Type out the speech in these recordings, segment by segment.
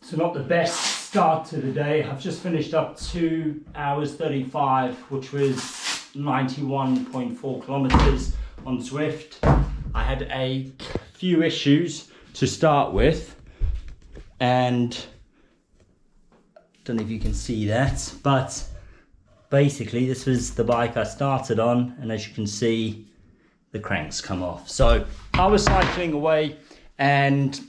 So not the best start to the day. I've just finished up 2 hours 35, which was 91.4 kilometers on Zwift. I had a few issues to start with, and don't know if you can see that, but basically this was the bike I started on, and as you can see, the cranks come off. So I was cycling away and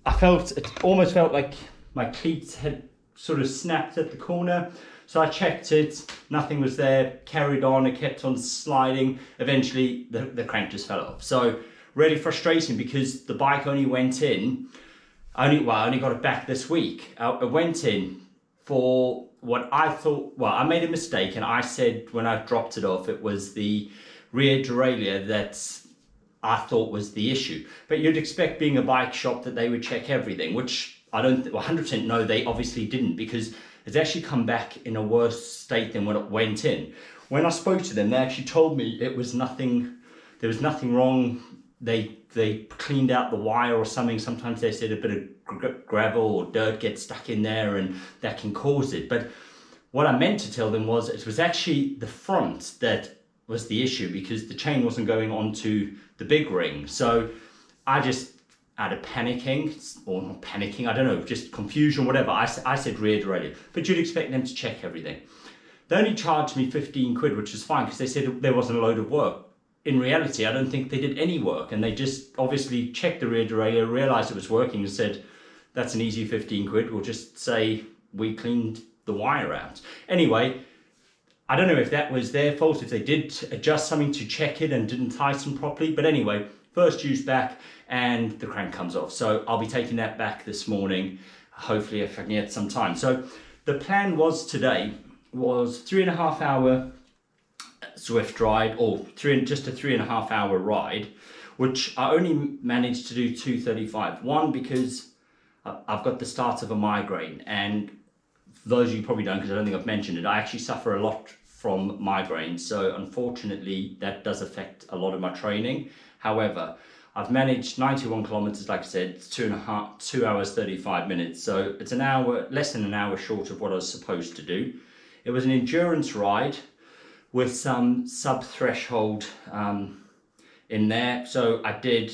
it almost felt like my cleats had sort of snapped at the corner. So I checked it, nothing was there, carried on, it kept on sliding. Eventually the crank just fell off. So really frustrating because the bike only went in, I only got it back this week. It went in for what I thought, well, I made a mistake, and I said when I dropped it off, it was the rear derailleur that I thought was the issue. But you'd expect, being a bike shop, that they would check everything, which I don't 100% know they obviously didn't, because it's actually come back in a worse state than when it went in. When I spoke to them, they actually told me it was nothing, there was nothing wrong. They cleaned out the wire or something. Sometimes they said a bit of gravel or dirt gets stuck in there and that can cause it. But what I meant to tell them was it was actually the front that was the issue, because the chain wasn't going onto the big ring. So I just, out of panicking, or not panicking, I don't know, just confusion, whatever, I said rear derailleur. But you'd expect them to check everything. They only charged me 15 quid, which was fine, because they said there wasn't a load of work. In reality, I don't think they did any work, and they just obviously checked the rear derailleur, realized it was working, and said, that's an easy 15 quid, we'll just say we cleaned the wire out. Anyway, I don't know if that was their fault, if they did adjust something to check it and didn't tighten properly, but anyway, first use back and the crank comes off. So I'll be taking that back this morning, hopefully if I can get some time. So the plan was today was 3.5 hour Zwift ride, or just a 3.5 hour ride, which I only managed to do 2:35. One, because I've got the start of a migraine, and for those of you probably don't, because I don't think I've mentioned it, I actually suffer a lot from migraine, so unfortunately that does affect a lot of my training. However, I've managed 91 kilometers, like I said, 2 hours 35 minutes, so it's an hour, less than an hour short of what I was supposed to do. It was an endurance ride with some sub-threshold in there. So I did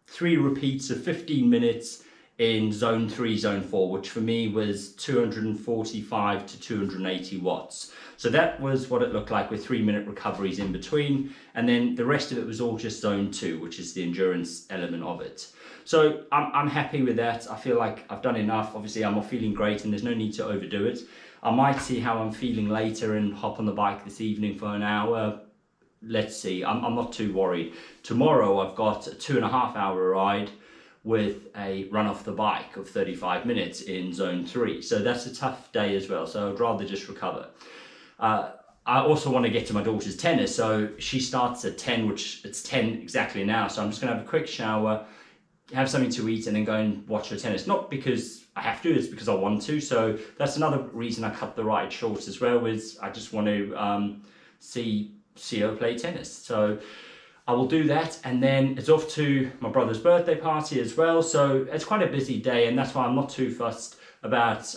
3 repeats of 15 minutes in zone 3, zone 4, which for me was 245 to 280 watts. So that was what it looked like, with 3-minute recoveries in between. And then the rest of it was all just zone 2, which is the endurance element of it. So I'm happy with that. I feel like I've done enough. Obviously I'm not feeling great and there's no need to overdo it. I might see how I'm feeling later and hop on the bike this evening for an hour. Let's see, I'm not too worried. Tomorrow I've got a 2.5 hour ride with a run off the bike of 35 minutes in zone 3. So that's a tough day as well. So I'd rather just recover. I also want to get to my daughter's tennis. So she starts at 10, which it's 10 exactly now. So I'm just gonna have a quick shower, have something to eat, and then go and watch her tennis. Not because I have to, it's because I want to. So that's another reason I cut the ride short as well, is I just want to see her play tennis. So I will do that, and then it's off to my brother's birthday party as well. So it's quite a busy day, and that's why I'm not too fussed about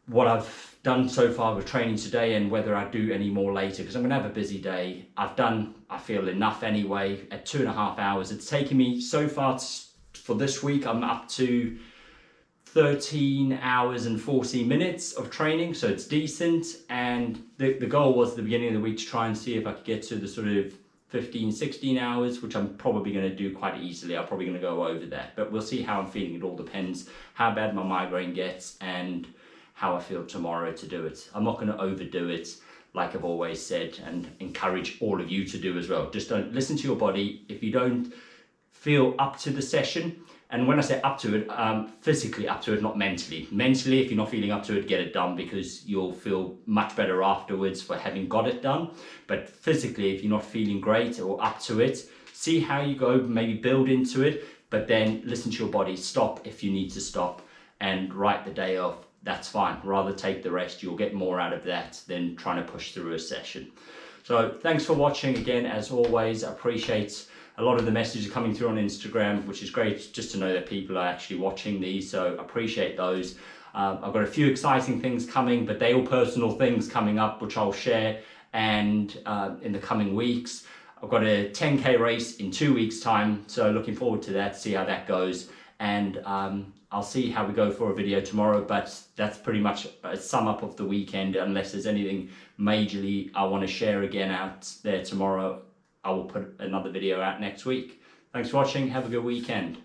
what I've done so far with training today and whether I do any more later, because I'm gonna have a busy day. I've done, I feel, enough anyway at 2.5 hours. It's taken me so far for this week, I'm up to 13 hours and 40 minutes of training, so it's decent. And the goal was at the beginning of the week to try and see if I could get to the sort of 15, 16 hours, which I'm probably going to do quite easily. I'm probably going to go over that, but we'll see how I'm feeling. It all depends how bad my migraine gets and how I feel tomorrow to do it. I'm not going to overdo it, like I've always said, and encourage all of you to do as well. Just don't listen to your body. If you don't feel up to the session, and when I say up to it, physically up to it, not mentally. Mentally, if you're not feeling up to it, get it done, because you'll feel much better afterwards for having got it done. But physically, if you're not feeling great or up to it, see how you go, maybe build into it, but then listen to your body. Stop if you need to stop, and write the day off. That's fine. Rather take the rest. You'll get more out of that than trying to push through a session. So thanks for watching again. As always, I appreciate A lot of the messages are coming through on Instagram, which is great just to know that people are actually watching these, so appreciate those. I've got a few exciting things coming, but they're all personal things coming up, which I'll share and in the coming weeks. I've got a 10K race in 2 weeks time, so looking forward to that, see how that goes. And I'll see how we go for a video tomorrow, but that's pretty much a sum up of the weekend. Unless there's anything majorly I want to share again out there tomorrow, I will put another video out next week. Thanks for watching, have a good weekend.